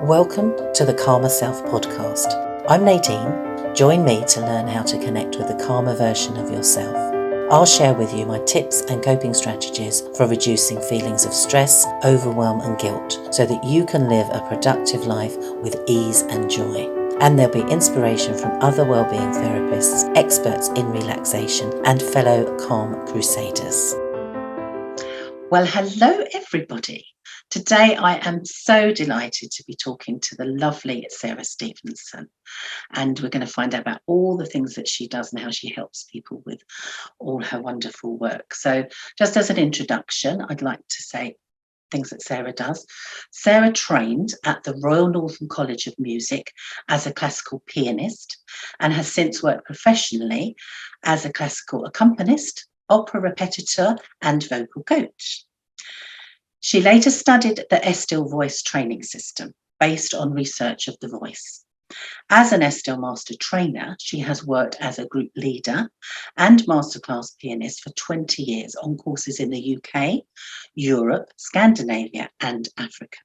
Welcome to the Calmer Self podcast. I'm Nadine. Join me to learn how to connect with the calmer version of yourself. I'll share with you my tips and coping strategies for reducing feelings of stress, overwhelm and guilt so that you can live a productive life with ease and joy. And there'll be inspiration from other wellbeing therapists, experts in relaxation and fellow calm crusaders. Well, hello everybody. Today I am so delighted to be talking to the lovely Sarah Stephenson, and we're going to find out about all the things that she does and how she helps people with all her wonderful work. So just as an introduction, I'd like to say things that Sarah does. Sarah trained at the Royal Northern College of Music as a classical pianist and has since worked professionally as a classical accompanist, opera repetiteur and vocal coach. She later studied the Estill voice training system based on research of the voice. As an Estill master trainer, she has worked as a group leader and masterclass pianist for 20 years on courses in the UK, Europe, Scandinavia and Africa.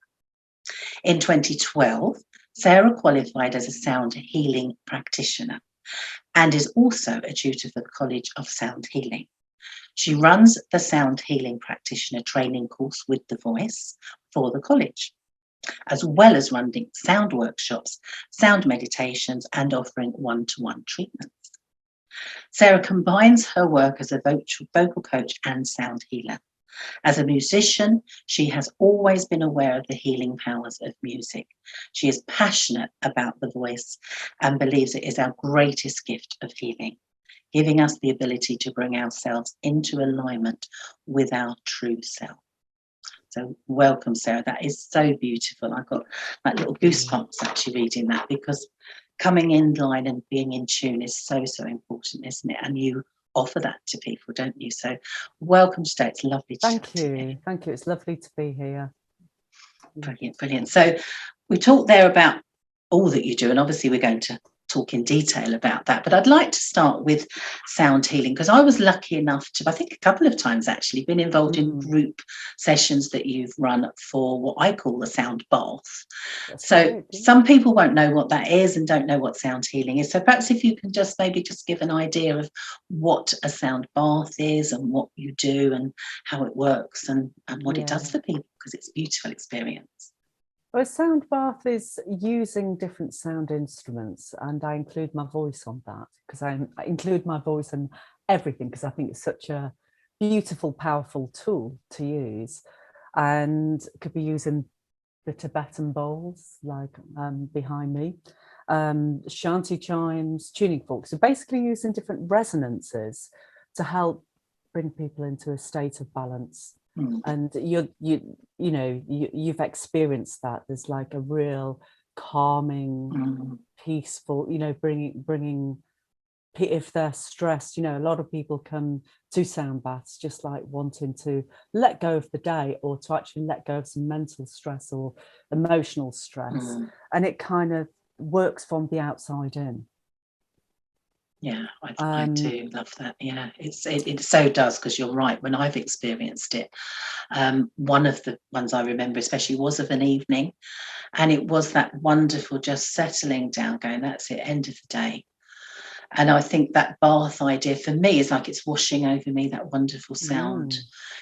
In 2012, Sarah qualified as a sound healing practitioner and is also a tutor for the College of Sound Healing. She runs the Sound Healing Practitioner training course with the voice for the college, as well as running sound workshops, sound meditations, and offering one-to-one treatments. Sarah combines her work as a vocal coach and sound healer. As a musician, she has always been aware of the healing powers of music. She is passionate about the voice and believes it is our greatest gift of healing, giving us the ability to bring ourselves into alignment with our true self. So welcome, Sarah. That is so beautiful. I got like little goosebumps actually reading that, because coming in line and being in tune is so important, isn't it? And you offer that to people, don't you? So welcome today. It's lovely to Thank you. Thank you. It's lovely to be here. Brilliant. So we talked there about all that you do, and obviously we're going to talk in detail about that, but I'd like to start with sound healing, because I was lucky enough to, I think a couple of times actually, been involved in group sessions that you've run for what I call the sound bath. That's so right, yeah. Some people won't know what that is and don't know what sound healing is, so perhaps if you can just maybe just give an idea of what a sound bath is and what you do and how it works and what it does for people, because it's a beautiful experience. Well, a sound bath is using different sound instruments, and I include my voice on that, because I include my voice in everything, because I think it's such a beautiful, powerful tool to use. And it could be using the Tibetan bowls, like behind me, shanty chimes, tuning forks. So basically using different resonances to help bring people into a state of balance. And you've experienced that. There's like a real calming, peaceful, bringing if they're stressed, a lot of people come to sound baths just like wanting to let go of the day, or to actually let go of some mental stress or emotional stress, and it kind of works from the outside in. Yeah, I do love that. Yeah, it so does, because you're right. When I've experienced it, one of the ones I remember especially was of an evening, and it was that wonderful just settling down, going, that's it, end of the day. And I think that bath idea for me is like it's washing over me, that wonderful sound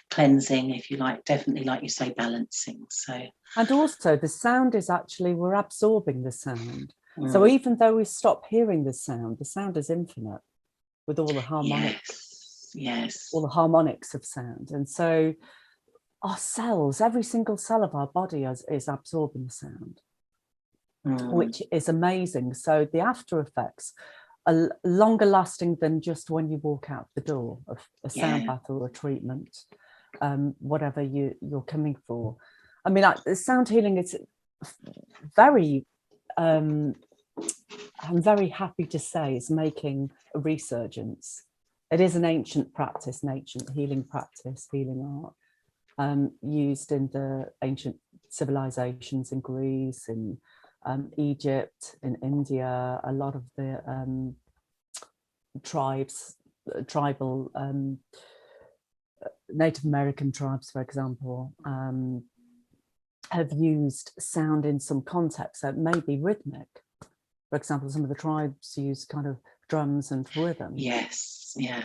cleansing, if you like, definitely, like you say, balancing. So, and also the sound is actually, we're absorbing the sound. So even though we stop hearing the sound is infinite with all the harmonics. Yes. All the harmonics of sound. And so our cells, every single cell of our body is absorbing the sound, which is amazing. So the after effects are longer lasting than just when you walk out the door of a sound bath or a treatment, whatever you're coming for. I mean, sound healing is very, I'm very happy to say, is making a resurgence. It is an ancient practice, an ancient healing practice, healing art, used in the ancient civilizations in Greece, in Egypt, in India. A lot of the tribal Native American tribes, for example, have used sound in some context that may be rhythmic. For example, some of the tribes use kind of drums and rhythm. Yes, yeah.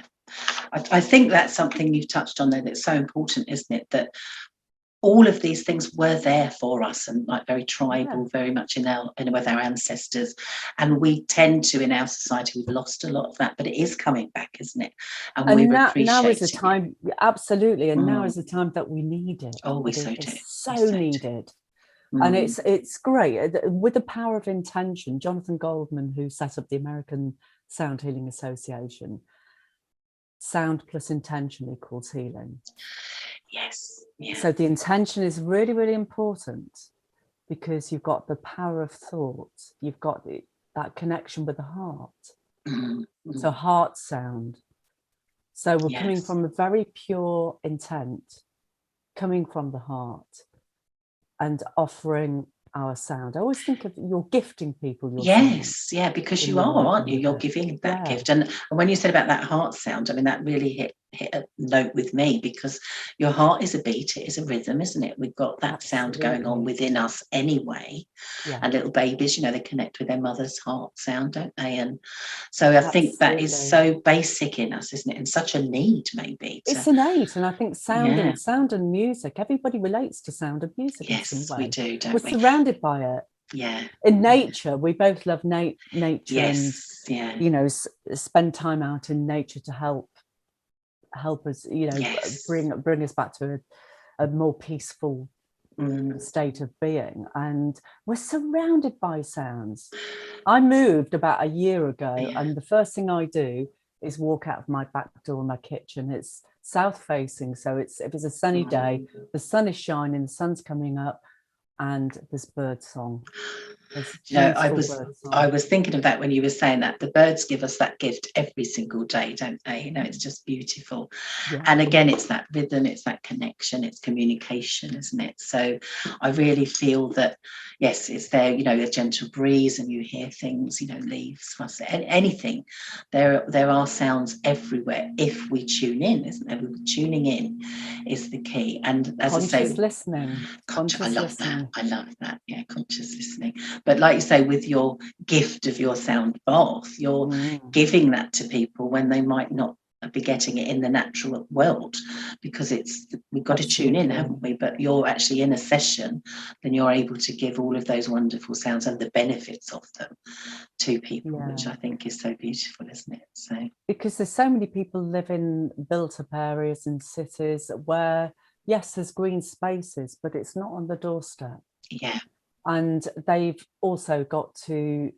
I think that's something you've touched on there that's so important, isn't it? That all of these things were there for us, and like very tribal, very much with our ancestors. And we tend to, in our society, we've lost a lot of that, but it is coming back, isn't it? And we're appreciating now is the time, absolutely, and now is the time that we need it. Oh, we so do. It's so needed. And it's great. With the power of intention, Jonathan Goldman, who set up the American Sound Healing Association, sound plus intention equals healing. Yes. Yeah. So the intention is really, really important, because you've got the power of thought. You've got that connection with the heart. So heart sound. So we're coming from a very pure intent, coming from the heart, and offering our sound. I always think of you're gifting people your sound. Because you are, aren't you? You're giving that gift. And when you said about that heart sound, I mean, that really hit a note with me, because your heart is a beat, it is a rhythm, isn't it? We've got that sound going on within us anyway. And little babies, they connect with their mother's heart sound, don't they? And so I think that is so basic in us, isn't it? And such a need, maybe. It's innate. And I think sound and music, everybody relates to sound and music in some way. We do, don't we? We're surrounded by it. In nature, we both love nature, and spend time out in nature to help us, bring us back to a more peaceful state of being. And we're surrounded by sounds. I moved about a year ago, and the first thing I do is walk out of my back door in my kitchen. It's south facing, so if it's a sunny day, the sun is shining, the sun's coming up, and there's bird song. I was thinking of that when you were saying that. The birds give us that gift every single day, don't they? It's just beautiful. And again, it's that rhythm, it's that connection, it's communication, isn't it? So I really feel that, yes, it's there, a gentle breeze, and you hear things, leaves, anything. There are sounds everywhere if we tune in, isn't there? Tuning in is the key. And as conscious I say, listening. I love that. Yeah, conscious listening. But like you say, with your gift of your sound bath, you're giving that to people when they might not be getting it in the natural world, because we've got to tune in, haven't we? But you're actually in a session, then you're able to give all of those wonderful sounds and the benefits of them to people, which I think is so beautiful, isn't it? So because there's so many people live in built-up areas and cities where, yes, there's green spaces, but it's not on the doorstep. And they've also got to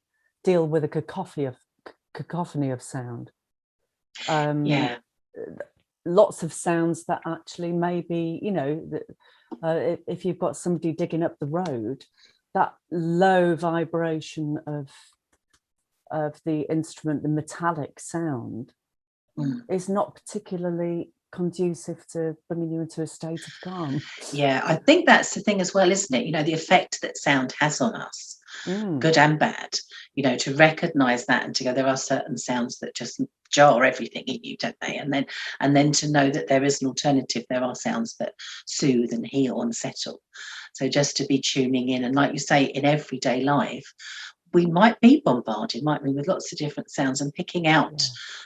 deal with a cacophony of sound. Lots of sounds that actually maybe, if you've got somebody digging up the road, that low vibration of the instrument, the metallic sound, is not particularly conducive to bringing you into a state of calm. I think that's the thing as well, isn't it? The effect that sound has on us, good and bad, to recognize that and to go, there are certain sounds that just jar everything in you, don't they? And then to know that there is an alternative, there are sounds that soothe and heal and settle. So just to be tuning in, and like you say, in everyday life, we might be bombarded, might we, with lots of different sounds, and picking out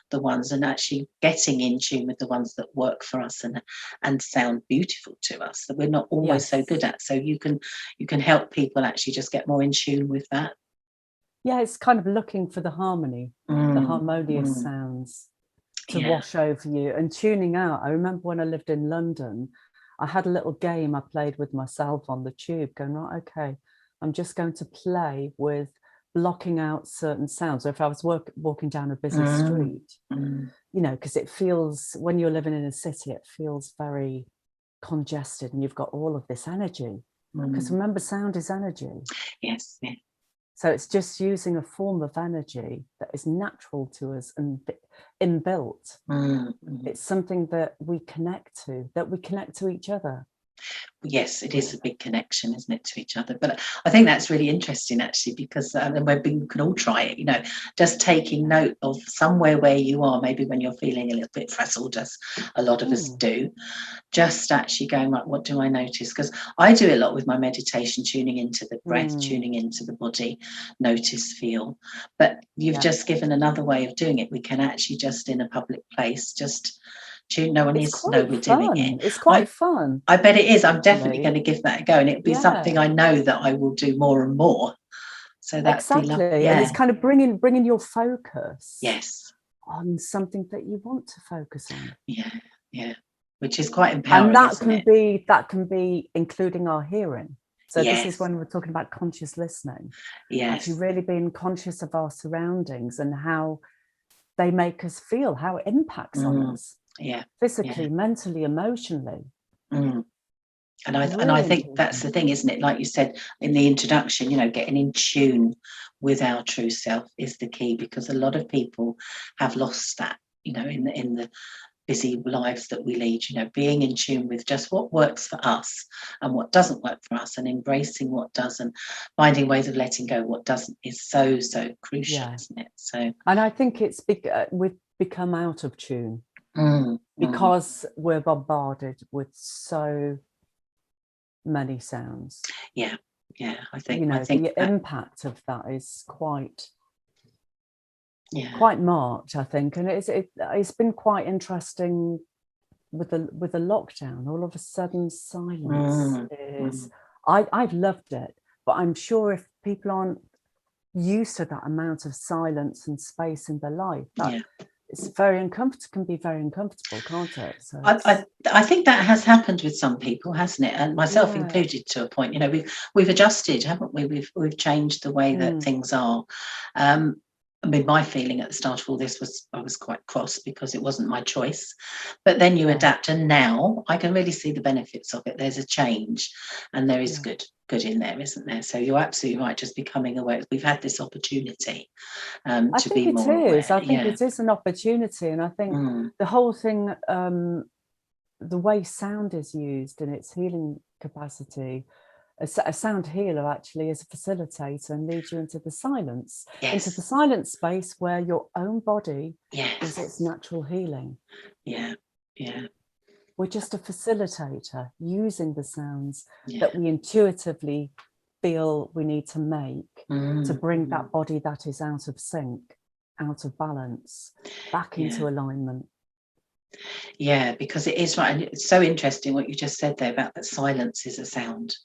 the ones and actually getting in tune with the ones that work for us and sound beautiful to us, that we're not always so good at. So you can help people actually just get more in tune with that. It's kind of looking for the harmony, the harmonious sounds to wash over you and tuning out. I remember when I lived in London, I had a little game I played with myself on the tube, going, right, okay, I'm just going to play with blocking out certain sounds. So if I was walking down a busy street, because it feels, when you're living in a city, it feels very congested, and you've got all of this energy. Because remember, sound is energy. Yes. So it's just using a form of energy that is natural to us and inbuilt. It's something that we connect to each other. Yes, it is a big connection, isn't it, to each other? But I think that's really interesting, actually, because we can all try it, just taking note of somewhere where you are, maybe when you're feeling a little bit frazzled, as a lot of us do, just actually going, right, what do I notice? Because I do a lot with my meditation, tuning into the breath, tuning into the body, notice, feel. But you've just given another way of doing it. We can actually just in a public place, just tune. No one needs to know we're doing it. It's quite fun. I bet it is. I'm definitely going to give that a go, and it'll be something I know that I will do more and more. So that's exactly, and it's kind of bringing your focus, on something that you want to focus on. Yeah, which is quite empowering. And that can be including our hearing. So this is when we're talking about conscious listening. Actually, really being conscious of our surroundings and how they make us feel, how it impacts on us. Physically, mentally, emotionally. And I think that's the thing, isn't it? Like you said in the introduction, getting in tune with our true self is the key, because a lot of people have lost that, in the busy lives that we lead, being in tune with just what works for us and what doesn't work for us, and embracing what does, and finding ways of letting go what doesn't is so crucial, isn't it? So, and I think we've become out of tune because we're bombarded with so many sounds. I think the impact of that is quite marked, I think, and it's been quite interesting with the lockdown. All of a sudden, silence is. I've loved it, but I'm sure if people aren't used to that amount of silence and space in their life, it's very uncomfortable. Can be very uncomfortable, can't it? So I think that has happened with some people, hasn't it? And myself included, to a point. We've adjusted, haven't we? We've changed the way that things are. I mean, my feeling at the start of all this was I was quite cross because it wasn't my choice. But then you adapt, and now I can really see the benefits of it. There's a change, and there is good in there, isn't there? So you're absolutely right. Just becoming aware. We've had this opportunity to be more aware. I think it is an opportunity, and I think the whole thing, the way sound is used in its healing capacity. A sound healer actually is a facilitator and leads you into the silence, into the silent space where your own body is its natural healing. We're just a facilitator using the sounds that we intuitively feel we need to make to bring that body that is out of sync, out of balance, back into alignment. Yeah, because it is right. And it's so interesting what you just said there about that silence is a sound.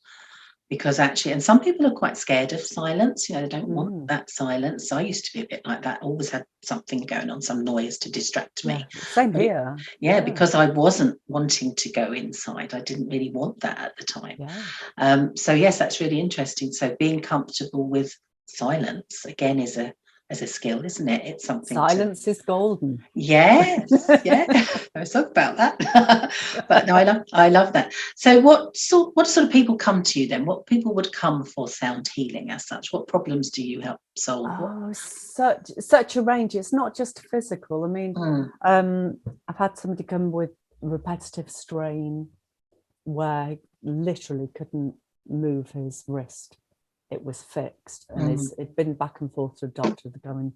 Because actually, and some people are quite scared of silence, they don't want that silence. I used to be a bit like that, always had something going on, some noise to distract me. Same here. Because I wasn't wanting to go inside. I didn't really want that at the time. So yes, that's really interesting. So being comfortable with silence, again, is a skill, isn't it? It's something. Silence is golden. Yes, let's talk about that. But no, I love that. So what sort of people come to you then? What people would come for sound healing as such? What problems do you help solve? Oh, such a range. It's not just physical. I mean, I've had somebody come with repetitive strain where he literally couldn't move his wrist. It was fixed, and it'd been back and forth to a doctor. They're going,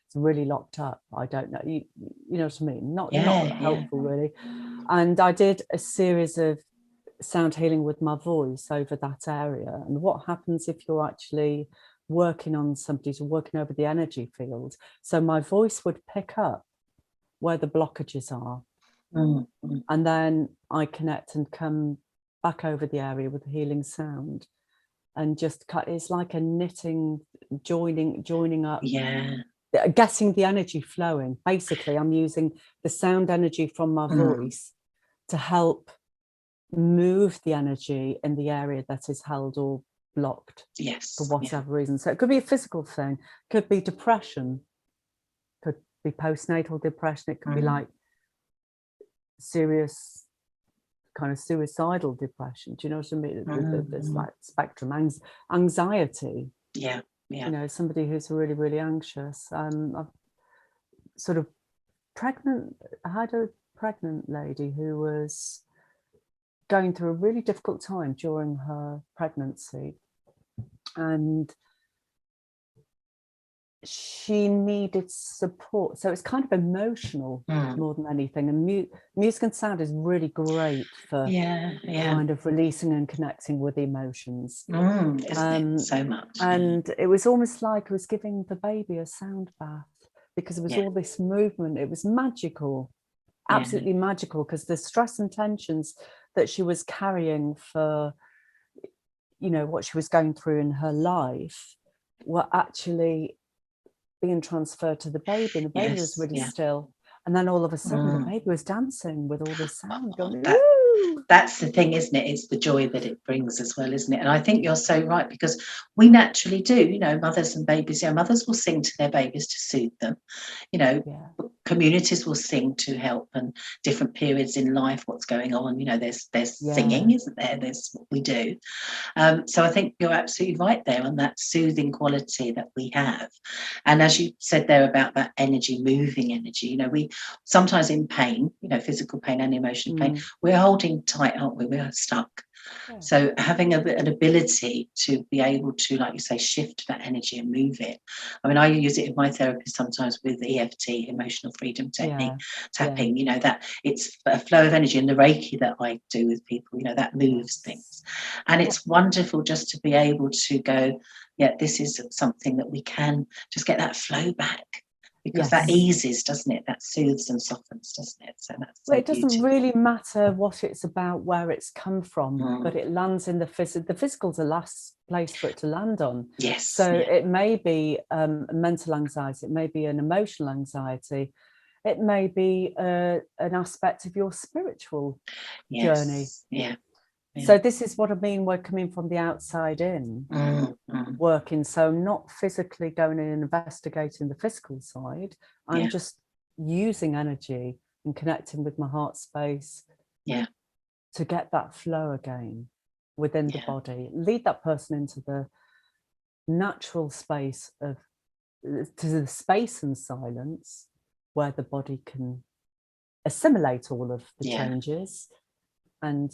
it's really locked up. I don't know. You know what I mean? Not helpful, really. And I did a series of sound healing with my voice over that area. And what happens if you're actually working on somebody, working over the energy field? So my voice would pick up where the blockages are, and then I connect and come back over the area with a healing sound. And just cut. It's like a knitting, joining up. Getting the energy flowing. Basically, I'm using the sound energy from my voice to help move the energy in the area that is held or blocked. For whatever reason. So it could be a physical thing. Could be depression. Could be postnatal depression. It could be like serious kind of suicidal depression. Do you know what I mean? There's like spectrum, anxiety. Somebody who's really, really anxious. I've sort of I had a pregnant lady who was going through a really difficult time during her pregnancy, and she needed support. So it's kind of emotional more than anything. And music and sound is really great for kind of releasing and connecting with emotions. Isn't it? So much. And it was almost like I was giving the baby a sound bath, because it was all this movement. It was magical, absolutely magical, because the stress and tensions that she was carrying for, you know, what she was going through in her life were actually being transferred to the baby, and the baby was really still. And then all of a sudden the baby was dancing with all this sound going, that's the thing, isn't it? It's the joy that it brings as well, isn't it? And I think you're so right, because we naturally do, you know, mothers and babies, you know, mothers will sing to their babies to soothe them, you know, communities will sing to help, and different periods in life, what's going on, you know, there's singing, isn't there? There's what we do. So I think you're absolutely right there on that soothing quality that we have. And as you said there about that energy, moving energy, you know, we sometimes in pain, you know, physical pain and emotional pain, we're holding tight, aren't we? We're stuck. So having an ability to be able to, like you say, shift that energy and move it. I mean, I use it in my therapy sometimes with EFT, emotional freedom technique, tapping, you know, that it's a flow of energy, and the Reiki that I do with people, you know, that moves things. And it's wonderful just to be able to go, this is something that we can just get that flow back. Because that eases, doesn't it? That soothes and softens, doesn't it? So that's it doesn't really matter what it's about, where it's come from, but it lands in the physical. The physical's the last place for it to land on. Yes. So it may be mental anxiety, it may be an emotional anxiety, it may be an aspect of your spiritual journey. So this is what I mean, we're coming from the outside in, working. So not physically going in and investigating the physical side. I'm just using energy and connecting with my heart space to get that flow again within the body. Lead that person into the natural space of, to the space and silence where the body can assimilate all of the changes and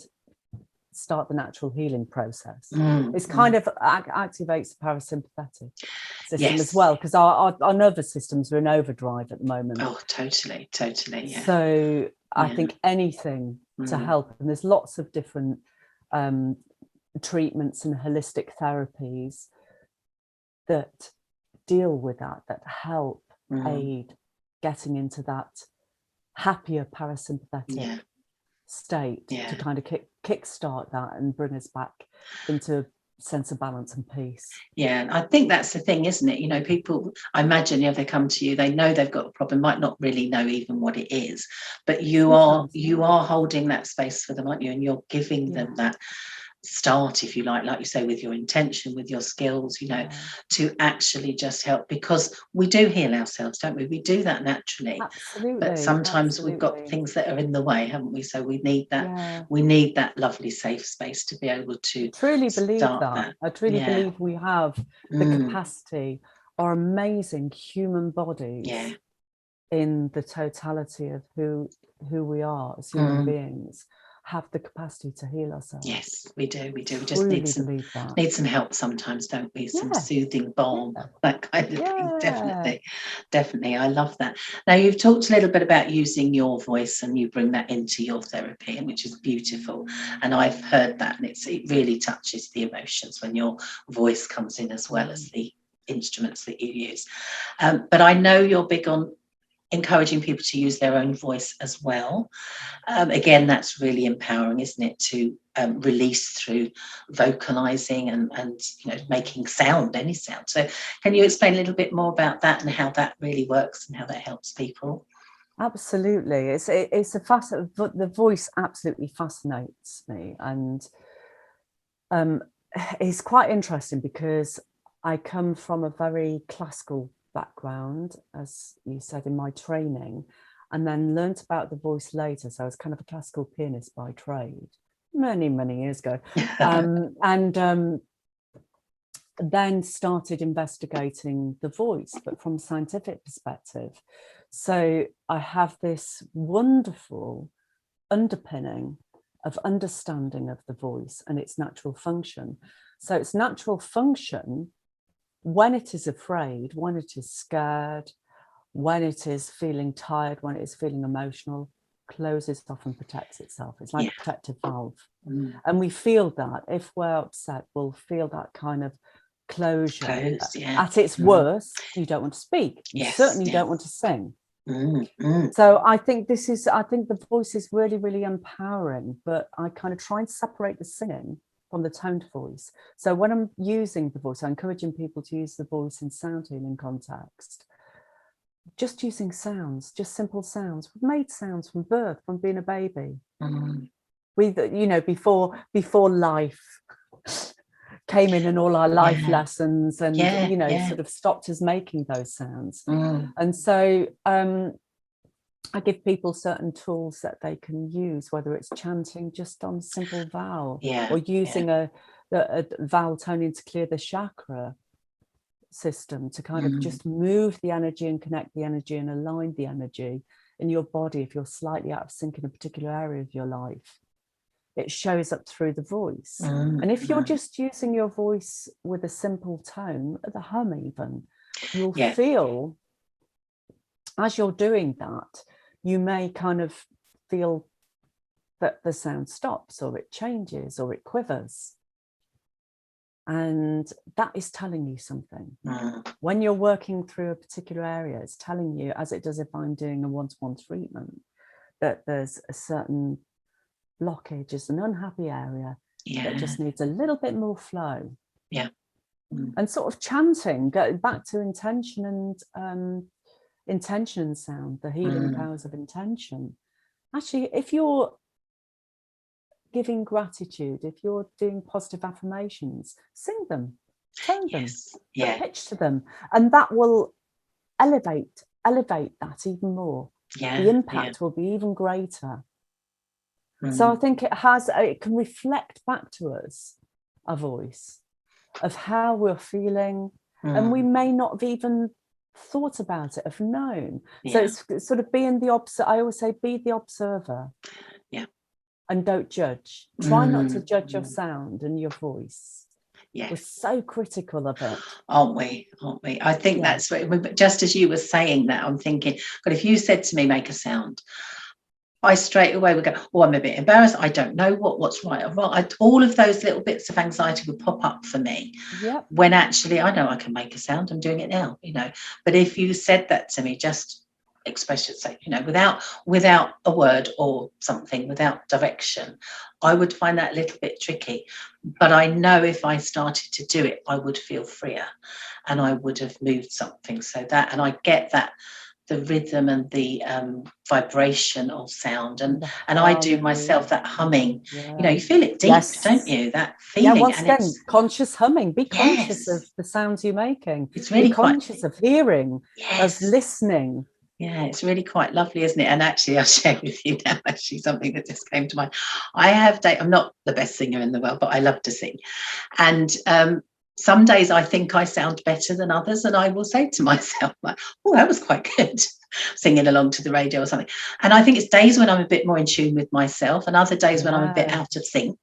start the natural healing process. It's kind of activates the parasympathetic system as well, because our nervous systems are in overdrive at the moment. Oh, totally. So I think anything to help, and there's lots of different treatments and holistic therapies that deal with that help aid getting into that happier parasympathetic state to kind of kickstart that and bring us back into a sense of balance and peace. And I think that's the thing, isn't it? You know, people, I imagine if they come to you, they know they've got a problem, might not really know even what it is, but you are holding that space for them, aren't you? And you're giving them that start, if you like you say, with your intention, with your skills, you know, to actually just help, because we do heal ourselves, don't we? We do that naturally. Absolutely. But sometimes we've got things that are in the way, haven't we? So we need that lovely safe space to be able to truly believe that. I truly believe we have the capacity, our amazing human bodies in the totality of who we are as human beings, have the capacity to heal ourselves. Yes, we do. We just need some help sometimes, don't we? Some soothing balm, that kind of thing. Definitely. I love that. Now, you've talked a little bit about using your voice, and you bring that into your therapy, and which is beautiful. And I've heard that, and it really touches the emotions when your voice comes in as well as the instruments that you use. But I know you're big on encouraging people to use their own voice as well. Again, that's really empowering, isn't it, to release through vocalizing and you know, making sound, any sound. So can you explain a little bit more about that and how that really works and how that helps people? Absolutely. It's the voice absolutely fascinates me, and it's quite interesting because I come from a very classical background, as you said, in my training, and then learnt about the voice later. So I was kind of a classical pianist by trade many years ago, and then started investigating the voice, but from a scientific perspective. So I have this wonderful underpinning of understanding of the voice and its natural function. So its natural function, when it is afraid, when it is scared, when it is feeling tired, when it is feeling emotional, closes off and protects itself. It's like a protective valve. And we feel that if we're upset, we'll feel that kind of closure. At its worst, you don't want to speak. You certainly don't want to sing. So I think the voice is really, really empowering, but I kind of try and separate the singing from the toned voice. So when I'm using the voice, I'm encouraging people to use the voice in sound healing context. Just using sounds, just simple sounds. We've made sounds from birth, from being a baby. We, before life came in and all our life lessons and, sort of stopped us making those sounds. And so I give people certain tools that they can use, whether it's chanting just on simple vowel or using a vowel toning to clear the chakra system to kind of just move the energy and connect the energy and align the energy in your body if you're slightly out of sync in a particular area of your life. It shows up through the voice. And if you're just using your voice with a simple tone, the hum even, you'll feel, as you're doing that, you may kind of feel that the sound stops or it changes or it quivers. And that is telling you something. When you're working through a particular area, it's telling you, as it does if I'm doing a one-to-one treatment, that there's a certain blockage, is an unhappy area that just needs a little bit more flow. And sort of chanting, going back to intention and sound, the healing powers of intention. Actually, if you're giving gratitude, if you're doing positive affirmations, sing them, tone them, put pitch to them, and that will elevate that even more. The impact will be even greater. So I think it can reflect back to us a voice of how we're feeling, and we may not have even thought about it, have known. So it's sort of being the observer. I always say, be the observer. And don't judge. Try not to judge your sound and your voice. We're so critical of it, aren't we? I think that's what, just as you were saying that, I'm thinking, but if you said to me, make a sound, I straight away would go, oh, I'm a bit embarrassed. I don't know what's right or wrong. All of those little bits of anxiety would pop up for me. When actually I know I can make a sound. I'm doing it now, But if you said that to me, just express yourself, without a word or something, without direction, I would find that a little bit tricky. But I know if I started to do it, I would feel freer and I would have moved something. And I get that, the rhythm and the vibration of sound, and I do myself that humming. You feel it deep, don't you? That feeling. Once again, conscious humming. Be conscious of the sounds you're making. It's really be conscious of hearing, of listening. It's really quite lovely, isn't it? And actually, I'll share with you now, something that just came to mind. I'm not the best singer in the world, but I love to sing. And some days I think I sound better than others, and I will say to myself, like, oh, that was quite good, singing along to the radio or something. And I think it's days when I'm a bit more in tune with myself, and other days when I'm a bit out of sync.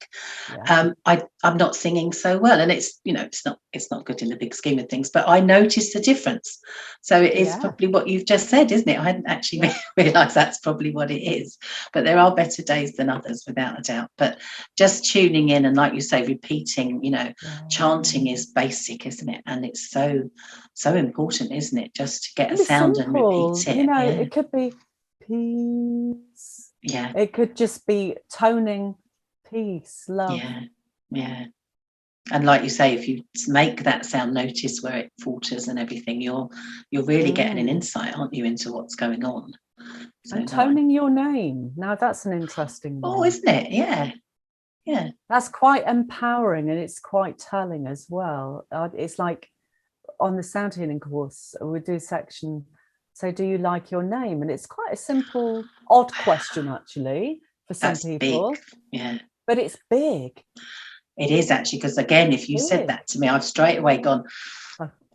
I'm not singing so well, and it's not good in the big scheme of things, but I notice the difference. So it is probably what you've just said, isn't it? I hadn't actually realised that's probably what it is, but there are better days than others, without a doubt. But just tuning in and, like you say, repeating, chanting is basic, isn't it? And it's so important, isn't it, just to get a sound simple, and repeat it. It could be peace, it could just be toning peace, love. And like you say, if you make that sound, notice where it falters and everything, you're really getting an insight, aren't you, into what's going on. And toning your name, now that's an interesting one. Oh, isn't it? That's quite empowering, and it's quite telling as well. It's like on the sound healing course, we do a section, so do you like your name? And it's quite a simple, odd question actually for some people. Big. But it's big. It is actually, because again, if you said that to me, I've straight away gone,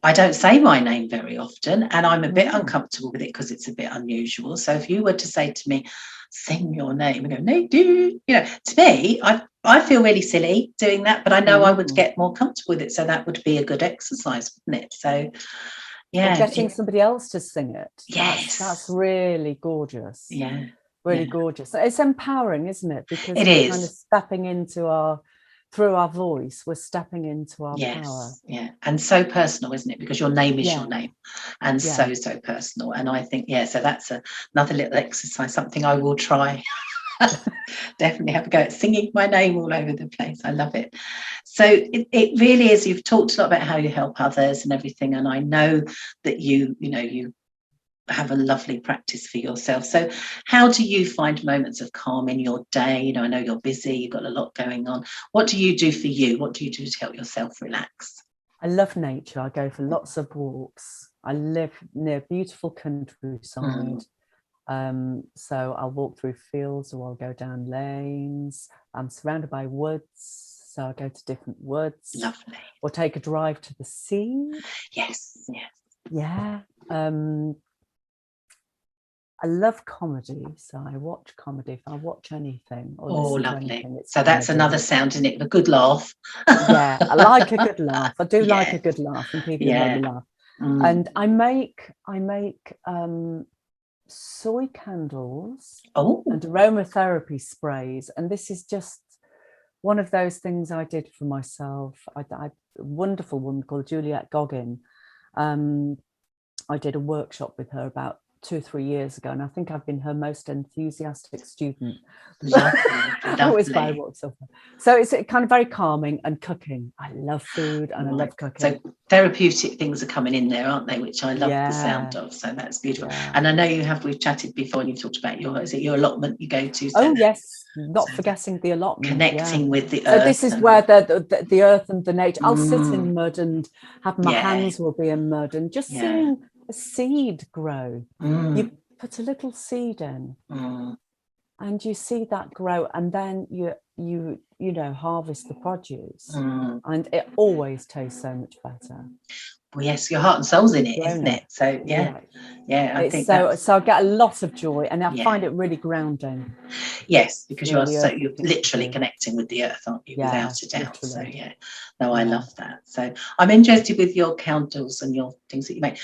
I don't say my name very often, and I'm a bit uncomfortable with it because it's a bit unusual. So if you were to say to me, sing your name, and go, Nadine, to me, I feel really silly doing that, but I know I would get more comfortable with it. So that would be a good exercise, wouldn't it? So, yeah. Or getting somebody else to sing it. Yes. That's really gorgeous. Yeah. Really gorgeous. It's empowering, isn't it? Because it we're is kind of stepping into through our voice, we're stepping into our power. Yeah, and so personal, isn't it? Because your name is your name, and so personal. And I think, so that's another little exercise, something I will try. Definitely have a go at singing my name all over the place. I love it. So it really is. You've talked a lot about how you help others and everything, and I know that you have a lovely practice for yourself. So how do you find moments of calm in your day? I know you're busy, you've got a lot going on. What do you do for you? What do you do to help yourself relax? I love nature. I go for lots of walks. I live near beautiful countryside. So I'll walk through fields or I'll go down lanes. I'm surrounded by woods, so I go to different woods. Lovely. Or take a drive to the sea. Yes. Yeah. I love comedy, so I watch comedy. If I watch anything or listen to anything, it's so that's another sound, isn't it? A good laugh. Yeah, I like a good laugh. I do like a good laugh and people who make me laugh. And I make soy candles and aromatherapy sprays, and this is just one of those things I did for myself. I a wonderful woman called Juliette Goggin. I did a workshop with her about 2 or 3 years ago, and I think I've been her most enthusiastic student. Lovely. So it's kind of very calming. And cooking, I love food and I love cooking. So therapeutic things are coming in there, aren't they, which I love the sound of. So that's beautiful. And I know we've chatted before and you've talked about your allotment you go to. So yes, not forgetting the allotment, connecting with the earth. So this is where the earth and the nature. I'll sit in mud and have my hands will be in mud, and just seeing a seed grow. You put a little seed in and you see that grow, and then you harvest the produce, and it always tastes so much better. Well, yes, your heart and soul's in it, isn't it? So I think so I get a lot of joy, and I find it really grounding. Yes, because you're literally connecting with the earth, aren't you? Without a doubt. Literally. So I love that. So I'm interested with your candles and your things that you make.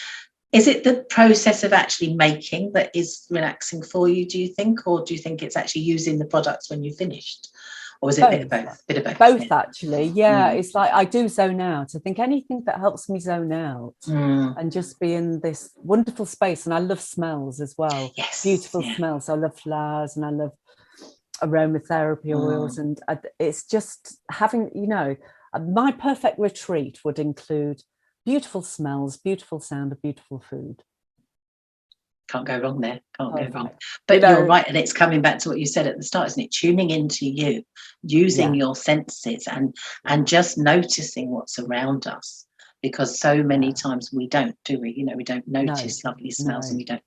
Is it the process of actually making that is relaxing for you, do you think? Or do you think it's actually using the products when you've finished? Or is it a bit of both? Both, actually. Yeah, it's like I do zone out. I think anything that helps me zone out and just be in this wonderful space. And I love smells as well. Yes. Beautiful smells. I love flowers and I love aromatherapy oils. And it's just having, my perfect retreat would include beautiful smells, beautiful sound of beautiful food. Can't go wrong there. Can't go wrong. But you're right, and it's coming back to what you said at the start, isn't it? Tuning into you, using your senses, and just noticing what's around us. Because so many times we don't, do we? We don't notice lovely smells, and we don't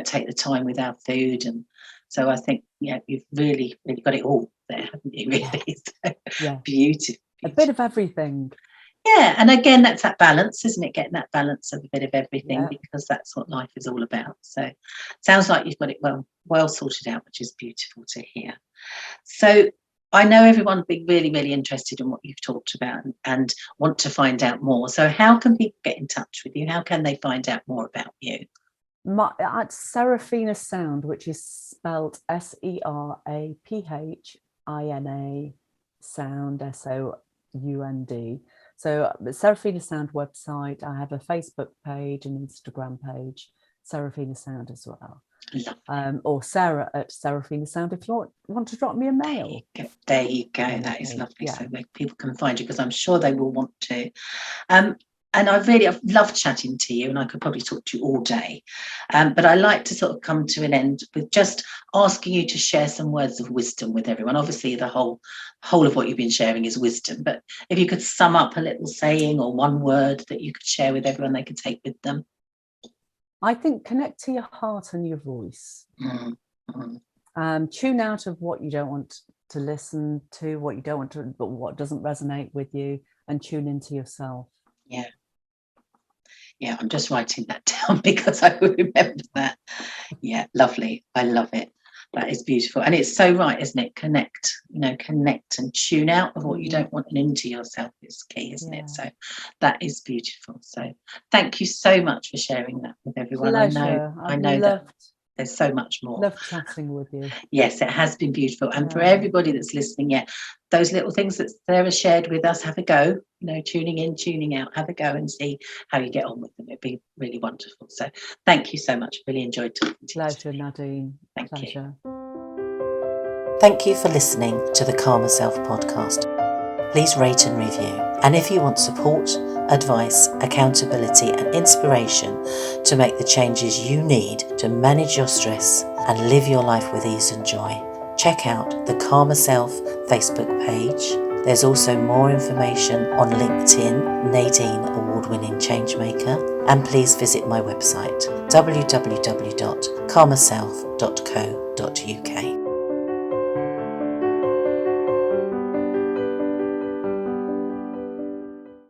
take the time with our food. And so I think, you've really, really got it all there, haven't you? Really, beautiful. A bit of everything. Yeah, and again, that's that balance, isn't it? Getting that balance of a bit of everything, because that's what life is all about. So sounds like you've got it well sorted out, which is beautiful to hear. So I know everyone will be really, really interested in what you've talked about and want to find out more. So how can people get in touch with you? How can they find out more about you? At Seraphina Sound, which is spelled SERAPHINA Sound, SOUND. So the Seraphina Sound website, I have a Facebook page and Instagram page, Seraphina Sound as well. Or Sarah at Seraphina Sound if you want to drop me a mail. There you go. That is lovely. So people can find you, because I'm sure they will want to. And I've loved chatting to you, and I could probably talk to you all day. But I like to sort of come to an end with just asking you to share some words of wisdom with everyone. Obviously, the whole of what you've been sharing is wisdom. But if you could sum up a little saying or one word that you could share with everyone they could take with them. I think connect to your heart and your voice. Tune out of what you don't want to listen to, but what doesn't resonate with you, and tune into yourself. Yeah. Yeah, I'm just writing that down because I will remember that. Yeah, lovely. I love it. That is beautiful. And it's so right, isn't it? Connect, connect and tune out of what you don't want and into yourself is key, isn't it? So that is beautiful. So thank you so much for sharing that with everyone. Pleasure. I know that there's so much more. Love chatting with you. Yes, it has been beautiful. And for everybody that's listening, those little things that Sarah shared with us, have a go, tuning in, tuning out, have a go and see how you get on with them. It'd be really wonderful. So thank you so much. Really enjoyed talking to you. Pleasure, Nadine. Thank you. Thank you for listening to the Calmer Self podcast. Please rate and review. And if you want support, advice, accountability and inspiration to make the changes you need to manage your stress and live your life with ease and joy, check out the Calmer Self Facebook page. There's also more information on LinkedIn, Nadine award-winning changemaker, and please visit my website www.calmerself.co.uk.